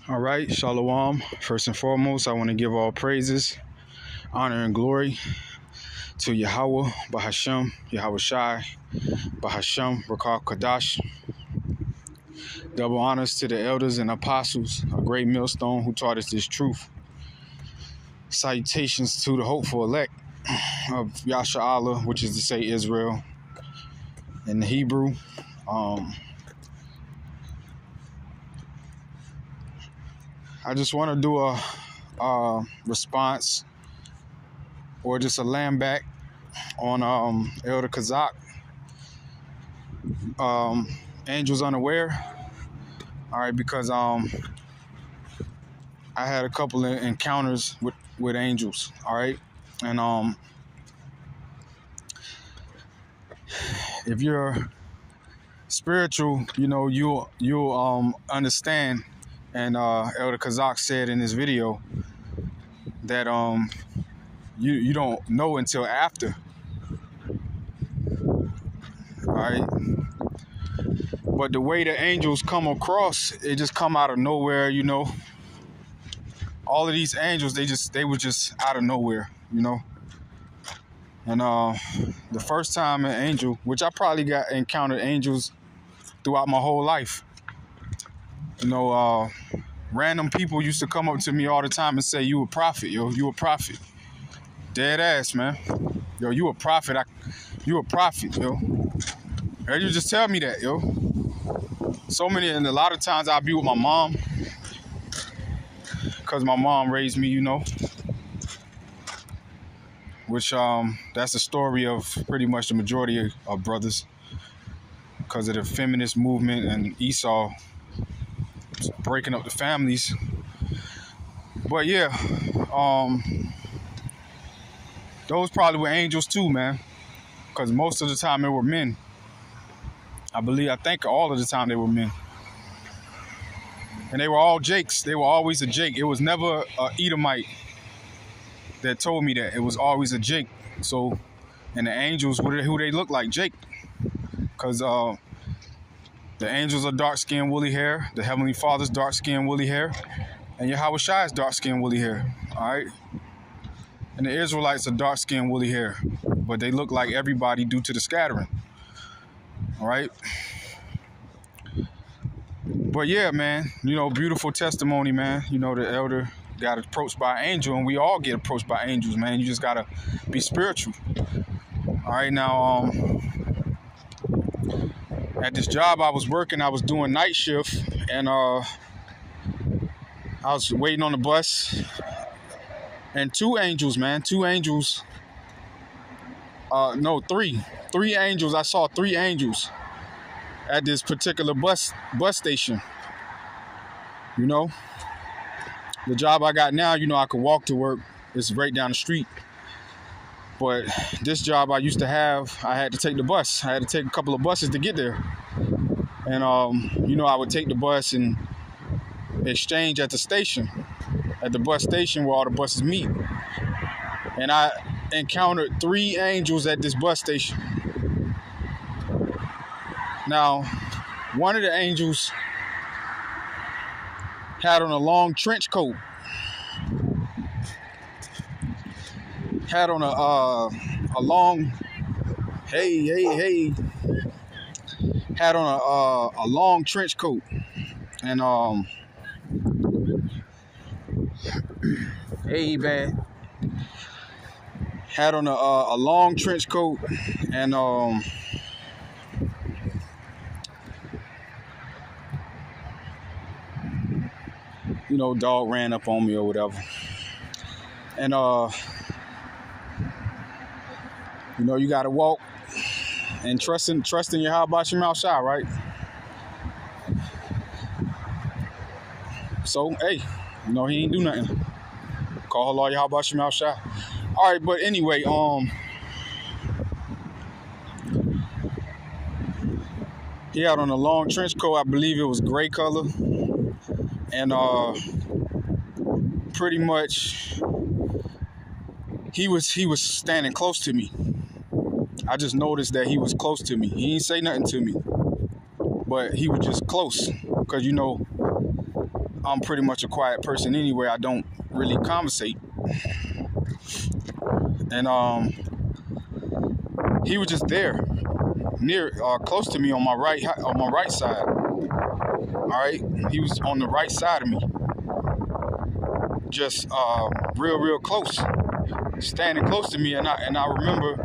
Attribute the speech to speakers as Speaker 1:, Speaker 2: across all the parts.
Speaker 1: All right, Shalom. First and foremost, I want to give all praises, honor, and glory to YAHAWAH, BAHASHAM, YAHAWASHI, BAHASHAM, RAWCHAA, QADASH. Double honors to the elders and apostles, a great millstone who taught us this truth. Salutations to the hopeful elect of Yasha, which is to say Israel in the Hebrew. I just want to do a response or just a lamb back on Elder Kazak. Angels unaware. All right, because I had a couple of encounters with angels. All right, and if you're spiritual, you know you'll understand. And Elder Kazak said in this video that you don't know until after. All right. But the way the angels come across, it just come out of nowhere, you know. All of these angels, they were just out of nowhere, you know. And the first time an angel, which I probably encountered angels throughout my whole life. You know, random people used to come up to me all the time and say, "You a prophet, yo. You a prophet." Dead ass, man. Yo, you a prophet. You a prophet, yo. And you just tell me that, yo. So many, and a lot of times I'll be with my mom, because my mom raised me, you know. Which, that's the story of pretty much the majority of brothers, because of the feminist movement and Esau breaking up the families. But yeah, those probably were angels too, man, because most of the time they were men. I think all of the time they were men, and they were all Jakes. They were always a Jake. It was never a Ephraimite that told me that. It was always a Jake. So, and the angels, who they look like? Jake, because the angels are dark-skinned, woolly hair. The Heavenly Father's dark-skinned, woolly hair. And YAHAWASHI's dark-skinned, woolly hair. All right? And the Israelites are dark-skinned, woolly hair. But they look like everybody due to the scattering. All right? But yeah, man. You know, beautiful testimony, man. You know, the elder got approached by an angel. And we all get approached by angels, man. You just got to be spiritual. All right? Now, at this job I was working, I was doing night shift, and I was waiting on the bus, and three angels. I saw three angels at this particular bus station. You know, the job I got now, you know, I could walk to work. It's right down the street. But this job I used to have, I had to take the bus. I had to take a couple of buses to get there. And, you know, I would take the bus and exchange at the station, at the bus station where all the buses meet. And I encountered three angels at this bus station. Now, one of the angels had on a long trench coat. Had on a long, had on a long trench coat, and had on a long trench coat, and you know, dog ran up on me or whatever, and you know, you gotta walk and trust in your Yahawah, right? So, hey, you know, he ain't do nothing. Call Allah Yahawah. All right, but anyway, he had on a long trench coat. I believe it was gray color, and pretty much he was standing close to me. I just noticed that he was close to me. He didn't say nothing to me, but he was just close, because, you know, I'm pretty much a quiet person anyway. I don't really conversate. And he was just there, near, close to me on my right side. All right, he was on the right side of me, just real close, standing close to me. And I remember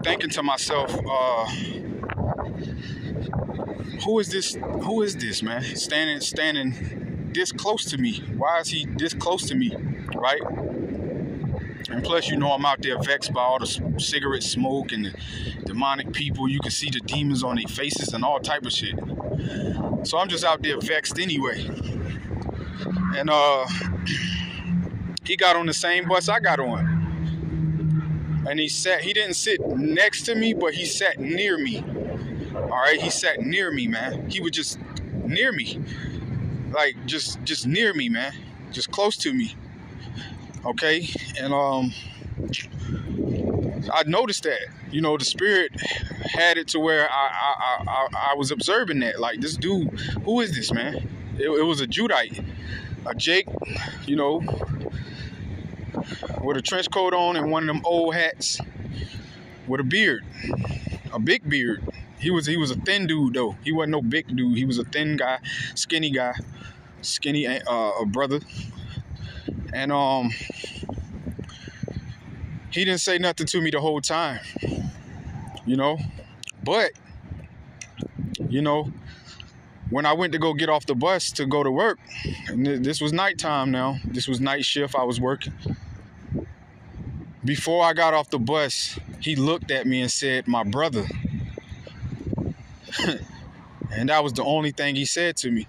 Speaker 1: thinking to myself, who is this? Who is this man standing this close to me? Why is he this close to me, right? And plus, you know, I'm out there vexed by all the cigarette smoke and the demonic people. You can see the demons on their faces and all type of shit. So I'm just out there vexed anyway. And he got on the same bus I got on. And he didn't sit next to me, but he sat near me. All right, he sat near me, man. He was just near me. Like, just near me, man. Just close to me. Okay, and I noticed that, you know, the spirit had it to where I was observing that, like, this dude, who is this, man? It was a Judite, a Jake, you know, with a trench coat on and one of them old hats, with a beard, a big beard. He was a thin dude though. He wasn't no big dude. He was a thin guy, skinny brother. And he didn't say nothing to me the whole time, you know. But, you know, when I went to go get off the bus to go to work, and this was nighttime now. This was night shift. I was working. Before I got off the bus, he looked at me and said, "My brother." And that was the only thing he said to me.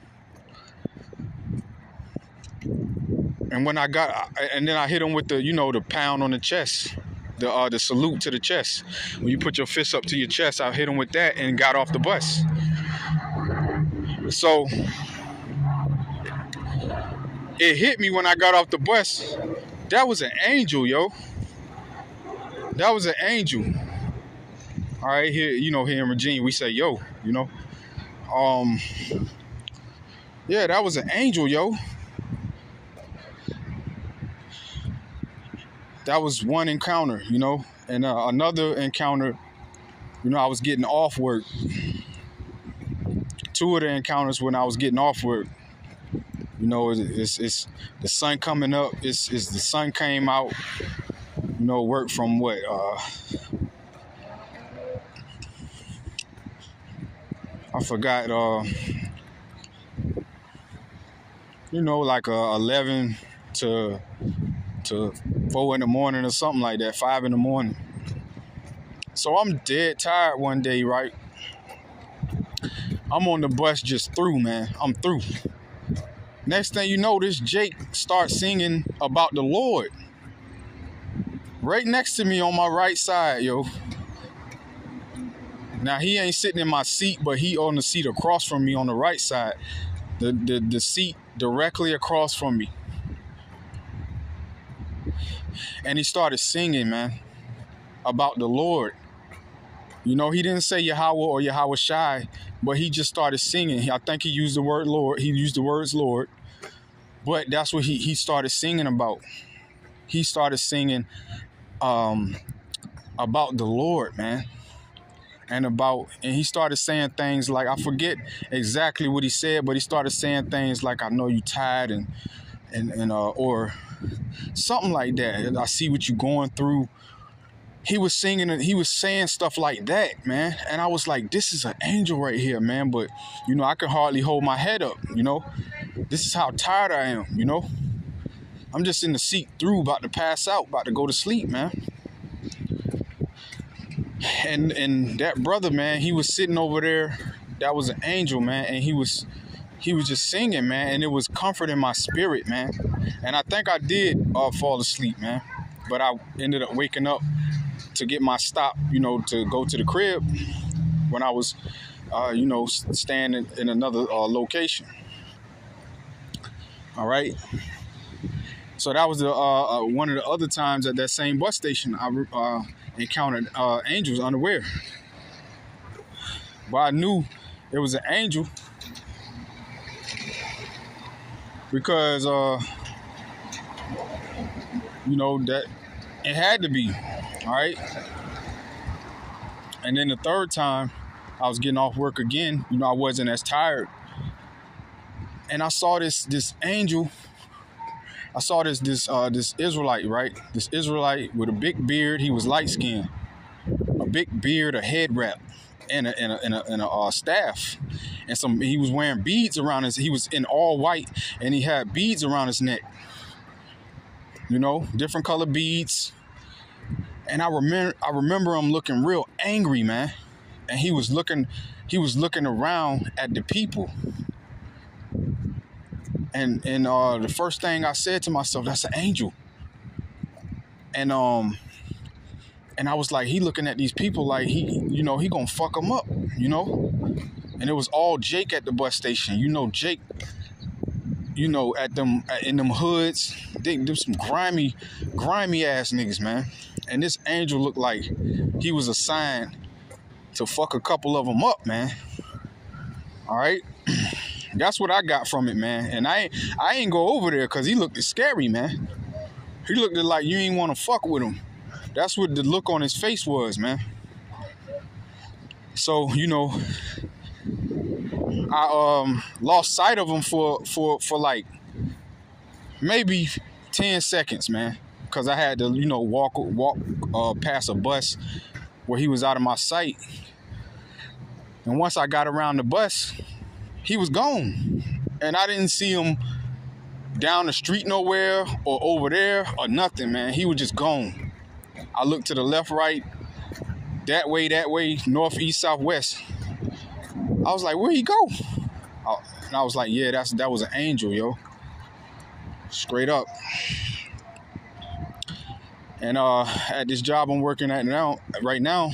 Speaker 1: And when and then I hit him with the, you know, the pound on the chest, the salute to the chest. When you put your fist up to your chest, I hit him with that and got off the bus. So it hit me when I got off the bus. That was an angel, yo. That was an angel. All right, here, you know, here in Virginia, we say, yo, you know. Yeah, that was an angel, yo. That was one encounter, you know. And another encounter, you know, I was getting off work. Two of the encounters when I was getting off work, you know, it's the sun coming up. It's the sun came out, you know, work from what, I forgot, you know, like 11 to 4 in the morning or something like that, 5 in the morning. So I'm dead tired one day, right? I'm on the bus just through, man. I'm through. Next thing you know, this Jake starts singing about the Lord. Right next to me on my right side, yo. Now, he ain't sitting in my seat, but he on the seat across from me on the right side. The seat directly across from me. And he started singing, man, about the Lord. You know, he didn't say Yahawah or YAHAWASHI, but he just started singing. I think he used the word Lord. He used the words Lord. But that's what he started singing about. He started singing about the Lord, man. And he started saying things like, I forget exactly what he said, but he started saying things like, I know you tired and or something like that. I see what you're going through. He was singing and he was saying stuff like that, man. And I was like, this is an angel right here, man. But, you know, I could hardly hold my head up, you know. This is how tired I am, you know. I'm just in the seat through, about to pass out, about to go to sleep, man. And that brother, man, he was sitting over there. That was an angel, man. And he was just singing, man. And it was comforting my spirit, man. And I think I did fall asleep, man. But I ended up waking up to get my stop, you know, to go to the crib when I was, you know, staying in another location. All right. So that was one of the other times at that same bus station I encountered angels unaware. But I knew it was an angel. because you know that it had to be. All right. And then the third time I was getting off work again, you know, I wasn't as tired. And I saw this angel. I saw this Israelite, right? This Israelite with a big beard. He was light skinned, a big beard, a head wrap, and a staff, and he was wearing beads around his. He was in all white, and he had beads around his neck. You know, different color beads. And I remember him looking real angry, man. And he was looking around at the people. And the first thing I said to myself, that's an angel. And I was like, he looking at these people like he gonna fuck them up, you know? And it was all Jake at the bus station. You know, Jake, you know, in them hoods, them some grimy ass niggas, man. And this angel looked like he was assigned to fuck a couple of them up, man. All right. That's what I got from it, man. And I ain't go over there because he looked scary, man. He looked like you ain't want to fuck with him. That's what the look on his face was, man. So, you know, I lost sight of him for like maybe 10 seconds, man. Because I had to, you know, walk past a bus where he was out of my sight. And once I got around the bus, he was gone. And I didn't see him down the street nowhere or over there or nothing, man. He was just gone. I looked to the left, right, that way, north, east, south, west. I was like, where'd he go? And I was like, yeah, that was an angel, yo. Straight up. And at this job I'm working at right now,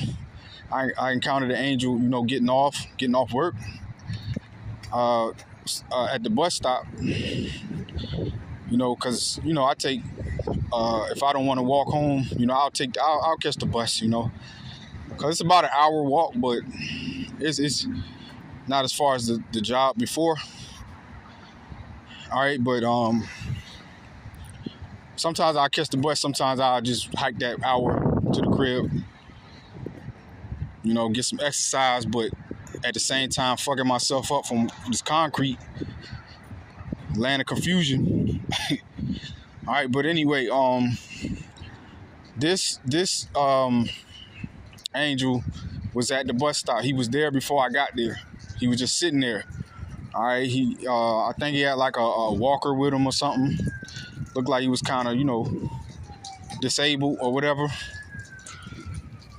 Speaker 1: I encountered an angel, you know, getting off work at the bus stop. You know, cause you know I take if I don't want to walk home, you know, I'll catch the bus, you know, cause it's about an hour walk, but it's not as far as the job before. All right, but sometimes I catch the bus. Sometimes I'll just hike that hour to the crib. You know, get some exercise, but at the same time, fucking myself up from this concrete, land of confusion. All right, but anyway, this angel was at the bus stop. He was there before I got there. He was just sitting there. All right, I think he had like a walker with him or something. Looked like he was kind of, you know, disabled or whatever.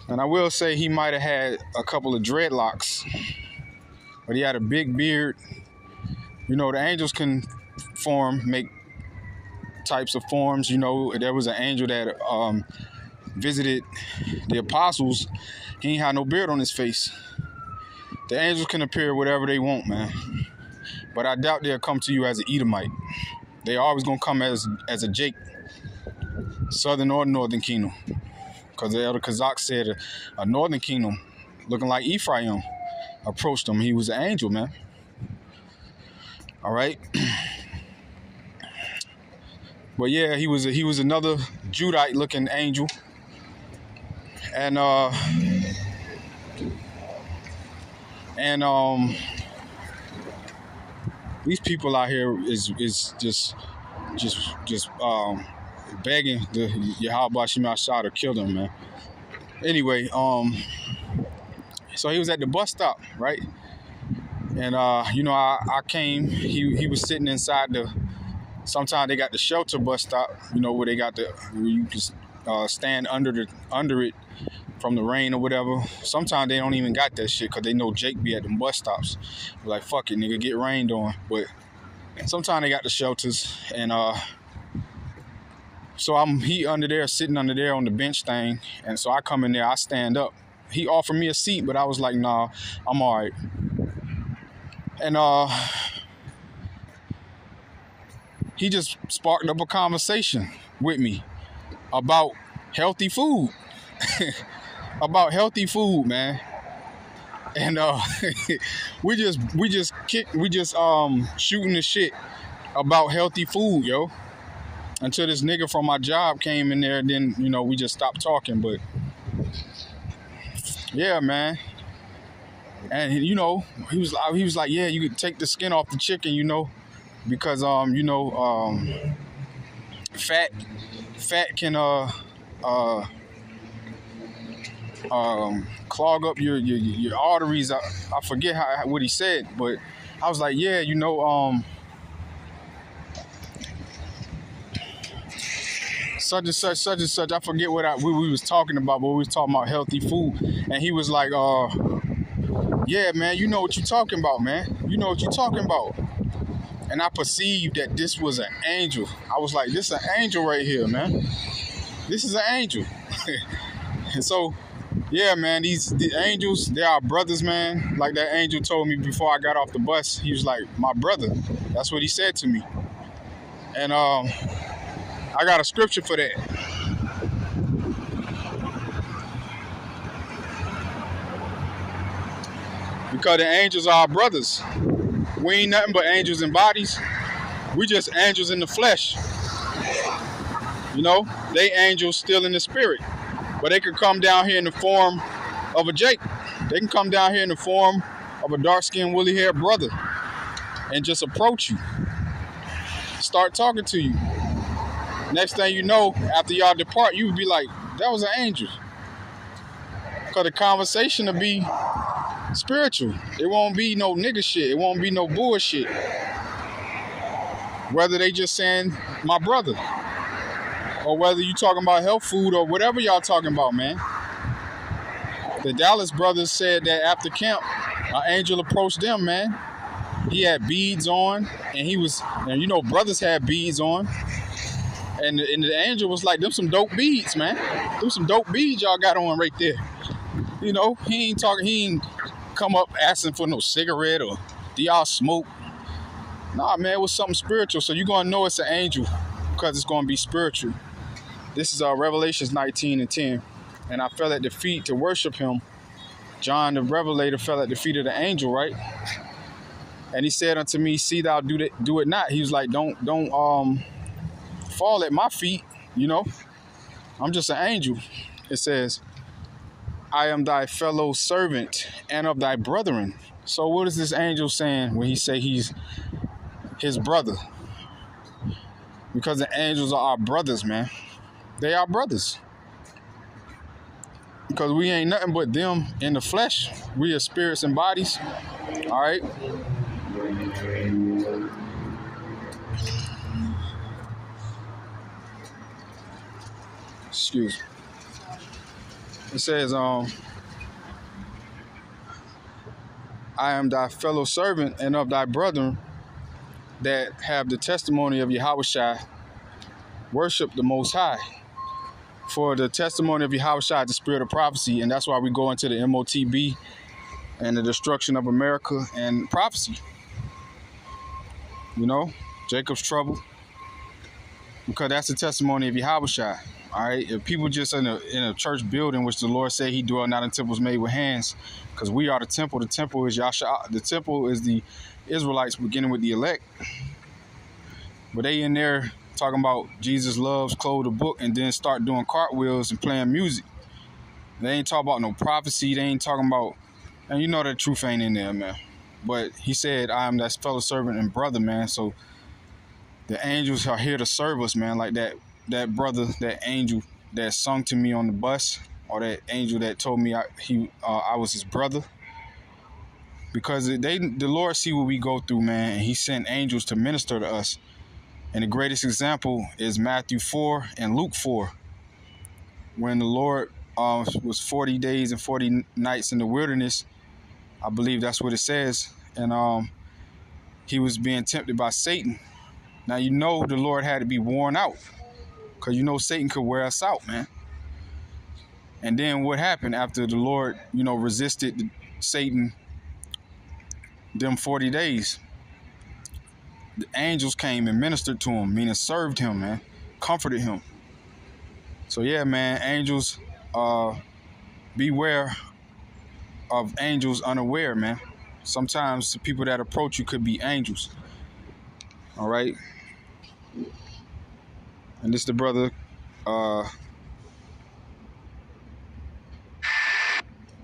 Speaker 1: And I will say he might have had a couple of dreadlocks, but he had a big beard. You know, the angels can make types of forms. You know, there was an angel that visited the apostles. He ain't had no beard on his face. The angels can appear whatever they want, man. But I doubt they'll come to you as an Ephraimite. They always gonna come as a Jake, southern or northern kingdom. Because the elder Kazakh said a northern kingdom looking like Ephraim approached him. He was an angel, man. All right. But yeah, he was another Judite looking angel. And these people out here is just begging the YAHAWASHI to kill them, man. Anyway, so he was at the bus stop, right? And you know, I came. He was sitting inside the. Sometimes they got the shelter bus stop, you know, where you can stand under it from the rain or whatever. Sometimes they don't even got that shit because they know Jake be at them bus stops. They're like, fuck it, nigga, get rained on. But sometimes they got the shelters, and so he under there, sitting under there on the bench thing, and so I come in there, I stand up. He offered me a seat, but I was like, nah, I'm all right. And he just sparked up a conversation with me about healthy food. About healthy food, man. And we just shooting the shit about healthy food, yo. Until this nigga from my job came in there, then, you know, we just stopped talking. But yeah, man. And you know, he was like, yeah, you could take the skin off the chicken, you know, because fat can clog up your arteries. I forget what he said, but I was like, yeah, you know, such and such. I forget what we was talking about, but we was talking about healthy food, and he was like, yeah, man, you know what you talking about, man. You know what you talking about. And I perceived that this was an angel. I was like, this is an angel right here, man. This is an angel. And so, yeah, man, the angels, they are brothers, man. Like that angel told me before I got off the bus. He was like, my brother. That's what he said to me. And I got a scripture for that. Because the angels are our brothers. We ain't nothing but angels in bodies. We just angels in the flesh. You know, they angels still in the spirit. But they could come down here in the form of a Jake. They can come down here in the form of a dark-skinned, woolly-haired brother and just approach you. Start talking to you. Next thing you know, after y'all depart, you would be like, that was an angel. Because the conversation will be spiritual. It won't be no nigga shit. It won't be no bullshit. Whether they just saying my brother, or whether you talking about health food or whatever y'all talking about, man. The Dallas brothers said that after camp, an angel approached them, man. He had beads on, and you know, brothers had beads on. And the angel was like, them some dope beads, man. Them some dope beads y'all got on right there. You know, he ain't come up asking for no cigarette or do y'all smoke. Nah, man, it was something spiritual. So you're going to know it's an angel because it's going to be spiritual. This is Revelations 19:10. And I fell at the feet to worship him. John the Revelator fell at the feet of the angel, right? And he said unto me, see thou do it not. He was like, don't fall at my feet, you know. I'm just an angel. It says, I am thy fellow servant and of thy brethren. So what is this angel saying when he say he's his brother? Because the angels are our brothers, man. They are brothers. Because we ain't nothing but them in the flesh. We are spirits and bodies. All right. Excuse me. It says, I am thy fellow servant and of thy brethren that have the testimony of YAHAWASHI. Worship the Most High. For the testimony of YAHAWASHI is the spirit of prophecy, and that's why we go into the MOTB and the destruction of America and prophecy. You know, Jacob's trouble. Because that's the testimony of YAHAWASHI. All right, if people just in a church building, which the Lord said he dwell not in temples made with hands, because we are the temple. The temple is Yahshua. The temple is the Israelites beginning with the elect. But they in there talking about Jesus loves, clothe the book, and then start doing cartwheels and playing music. They ain't talking about no prophecy. They ain't talking about, and you know that truth ain't in there, man. But he said, I am that fellow servant and brother, man. So the angels are here to serve us, man. Like that brother, that angel that sung to me on the bus, or that angel that told me I was his brother. Because the Lord see what we go through, man, and he sent angels to minister to us. And the greatest example is Matthew 4 and Luke 4. When the Lord was 40 days and 40 nights in the wilderness, I believe that's what it says. And he was being tempted by Satan. Now, you know the Lord had to be worn out. Because you know Satan could wear us out, man. And then what happened after the Lord, you know, resisted Satan them 40 days? The angels came and ministered to him, meaning served him, man. Comforted him. So, yeah, man, angels, beware of angels unaware, man. Sometimes the people that approach you could be angels. All right. And this the brother,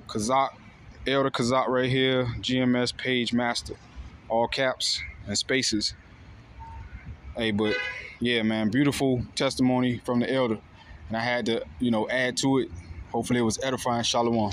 Speaker 1: Kazak, Elder Kazak right here, GMS page master, all caps and spaces. Hey, but yeah, man, beautiful testimony from the elder. And I had to, add to it. Hopefully it was edifying. Shalom.